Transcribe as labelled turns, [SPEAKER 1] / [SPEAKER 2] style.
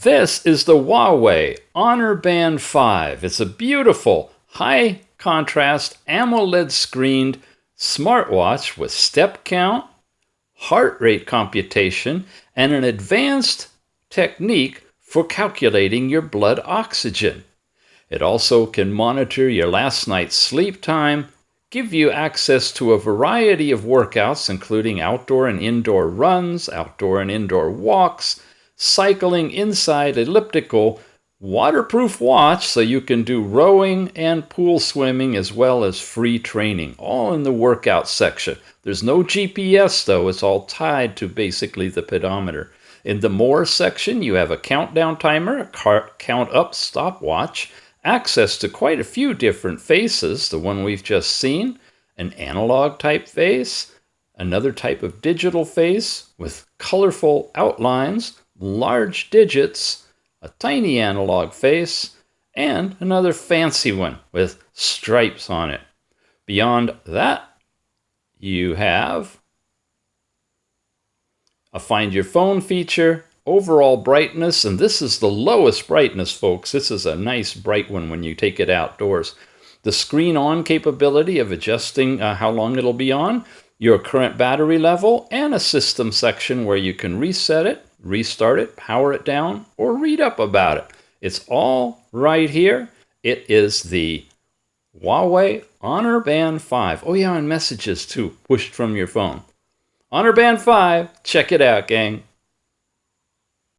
[SPEAKER 1] This is the Huawei Honor Band 5. It's a beautiful, high-contrast, AMOLED-screened smartwatch with step count, heart rate computation, and an advanced technique for calculating your blood oxygen. It also can monitor your last night's sleep time, give you access to a variety of workouts, including outdoor and indoor runs, outdoor and indoor walks, cycling, inside elliptical, waterproof watch so you can do rowing and pool swimming as well as free training, all in the workout section. There's no GPS though, it's all tied to basically the pedometer. In the more section, you have a countdown timer, a count up stopwatch, access to quite a few different faces, the one we've just seen, an analog type face, another type of digital face with colorful outlines, large digits, a tiny analog face, and another fancy one with stripes on it. Beyond that, you have a Find Your Phone feature, overall brightness, and this is the lowest brightness, folks. This is a nice bright one when you take it outdoors. The screen on capability of adjusting how long it'll be on, your current battery level, and a system section where you can reset it, restart it, power it down, or read up about it. It's all right here. It is the Huawei Honor Band 5. Oh yeah, and messages too, pushed from your phone. Honor Band 5, check it out, gang.